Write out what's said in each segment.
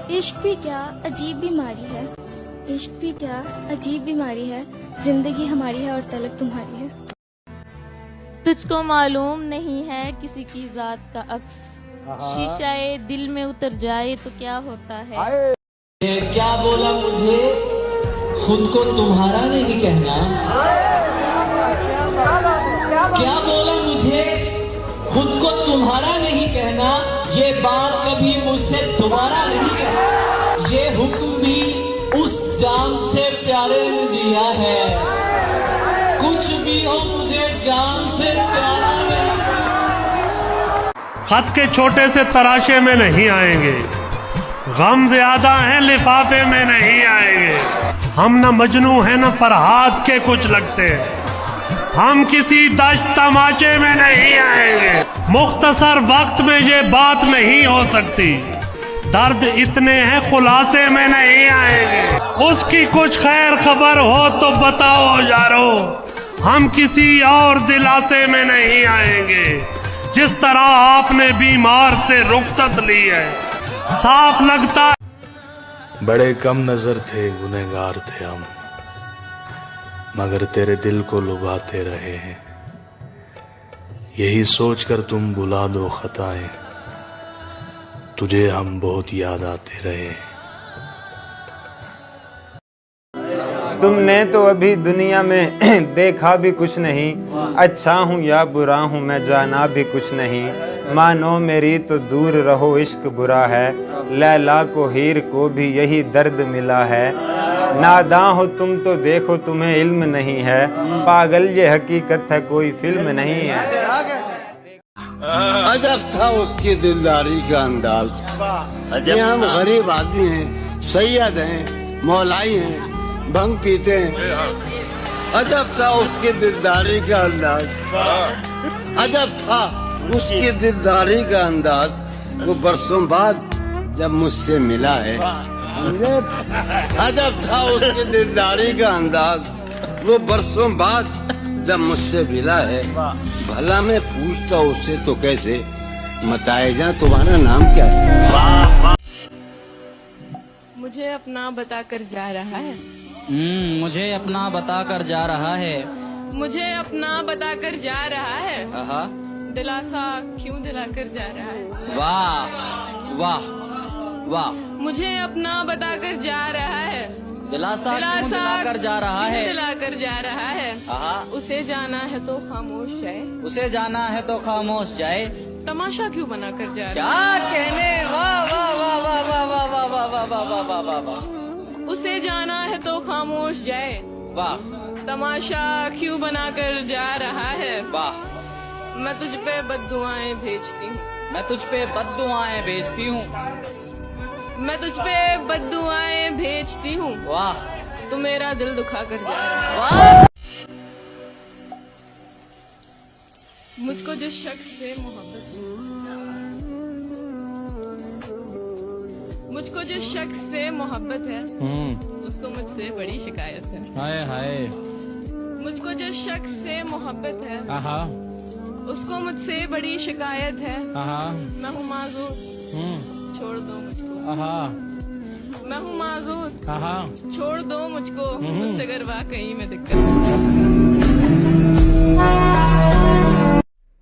इश्क भी क्या अजीब बीमारी है, इश्क भी क्या अजीब बीमारी है, जिंदगी हमारी है और तलब तुम्हारी है। तुझको मालूम नहीं है किसी की जात का अक्स, शीशाए दिल में उतर जाए तो क्या होता है। क्या बोला मुझे, खुद को तुम्हारा नहीं कहना। क्या बोला मुझे, खुद को तुम्हारा नहीं कहना। ये बात कभी मुझसे दोबारा नहीं कहना। ये हुक्म भी उस जान से प्यारे ने दिया है। कुछ भी हो मुझे जान से प्यारा नहीं। खत के छोटे से तराशे में नहीं आएंगे, गम ज्यादा है लिफाफे में नहीं आएंगे। हम न मजनू हैं न फरहाद के कुछ लगते, हम किसी दश्त तमाचे में नहीं आएंगे। मुख्तसर वक्त में ये बात नहीं हो सकती, दर्द इतने हैं खुलासे में नहीं आएंगे। उसकी कुछ खैर खबर हो तो बताओ यारो, हम किसी और दिलासे में नहीं आएंगे। जिस तरह आपने बीमार से रुखसत ली है, साफ लगता बड़े कम नजर थे, गुनहगार थे हम, मगर तेरे दिल को लुभाते रहे हैं। यही सोचकर तुम भुला दो खताएं, तुझे हम बहुत याद आते रहे हैं। तुमने तो अभी दुनिया में देखा भी कुछ नहीं, अच्छा हूँ या बुरा हूँ मैं जाना भी कुछ नहीं। मानो मेरी तो दूर रहो इश्क बुरा है, लैला को हीर को भी यही दर्द मिला है। नादां हो तुम तो देखो तुम्हें इल्म नहीं है, पागल ये हकीकत है कोई फिल्म नहीं है। अजब था उसकी दिलदारी का अंदाज। ये हम गरीब आदमी हैं, सैयद हैं, मौलाई हैं, भंग पीते हैं। अजब था उसकी दिलदारी का अंदाज, अजब था उसकी दिलदारी का अंदाज। वो बरसों बाद जब मुझसे मिला है, अजब था उसकी दिलदारी का अंदाज। वो बरसों बाद जब मुझसे मिला है, भला मैं पूछता उससे तो कैसे, बताए जा तुम्हारा नाम क्या है। मुझे अपना बताकर जा रहा है, मुझे अपना बताकर जा रहा है, मुझे अपना बताकर जा रहा है। आहा, दिलासा क्यों दिलाकर जा रहा है। वाह वाह वाह। मुझे अपना बताकर जा रहा है, दिलासा क्यों दिलाकर जा रहा है, दिलाकर जा रहा है। आहा, उसे जाना है तो खामोश जाए, उसे जाना है तो खामोश जाए। तमाशा क्यों बना कर जा रहा क्या कहने, वाह वाह वाह वाह वाह वाह वाह वाह वाह वाह वाह वाह वाह वाह। है। उसे जाना है तो खामोश जाए, वाह, तमाशा क्यों बना कर जा रहा है। वाह। मैं तुझ पे बद्दुआएं भेजती हूँ, मैं तुझ पे बद्दुआएं भेजती हूँ, मैं तुझ पे बद्दुआएं भेजती हूँ। वाह, तू मेरा दिल दुखा कर जा रहा है। वाह। मुझको जिस शख्स से मोहब्बत है, मुझको जिस शख्स से मोहब्बत है, उसको मुझसे बड़ी शिकायत है। हाय हाय। मुझको जिस शख्स से मोहब्बत है, आहा, उसको मुझसे बड़ी शिकायत है। आहा, मैं हूँ माजूर, छोड़ दो मुझको। आहा, मैं हूँ माजूर, आहा, छोड़ दो मुझको। मुझसे अगर वाकई में दिक्कत है।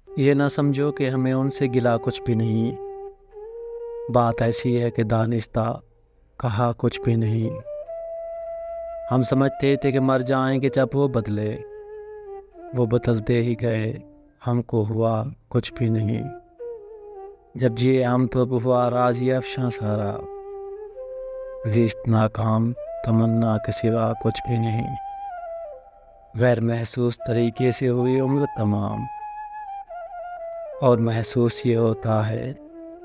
ये ना समझो कि हमें उनसे गिला कुछ भी नहीं, बात ऐसी है कि दानिस्ता कहा कुछ भी नहीं। हम समझते थे कि मर जाएंगे जब वो बदले, वो बदलते ही गए, हमको हुआ कुछ भी नहीं। जब जिए हम तो हुआ राजी अफशां सारा, रिश्त नाकाम तमन्ना के सिवा कुछ भी नहीं। गैर महसूस तरीके से हुई उम्र तमाम, और महसूस ये होता है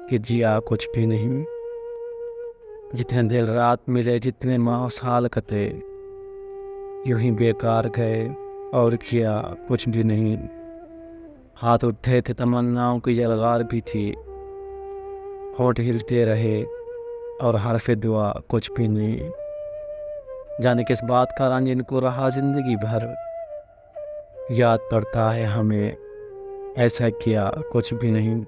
कि जिया कुछ भी नहीं। जितने दिन रात मिले, जितने माह साल कटे, यूं ही बेकार गए और किया कुछ भी नहीं। हाथ उठे थे तमन्नाओं की यलगार भी थी, होंठ हिलते रहे और हरफ़े दुआ कुछ भी नहीं। जाने किस बात का रंज इनको रहा ज़िंदगी भर, याद पड़ता है हमें ऐसा किया कुछ भी नहीं।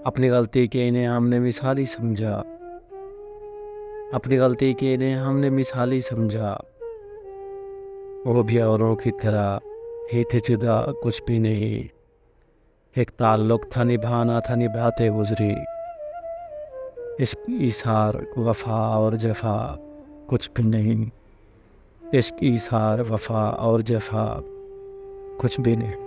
अपनी गलती के इन्हें हमने मिसाली समझा, अपनी गलती की इन्हें हमने मिसाली समझा, वो भी औरों की तरह ही थे जुदा कुछ भी नहीं। एक ताल्लुक था निभाना था, निभाते गुजरी। इश्क इसार वफा और जफा कुछ भी नहीं। इश्क इसार वफा और जफा कुछ भी नहीं।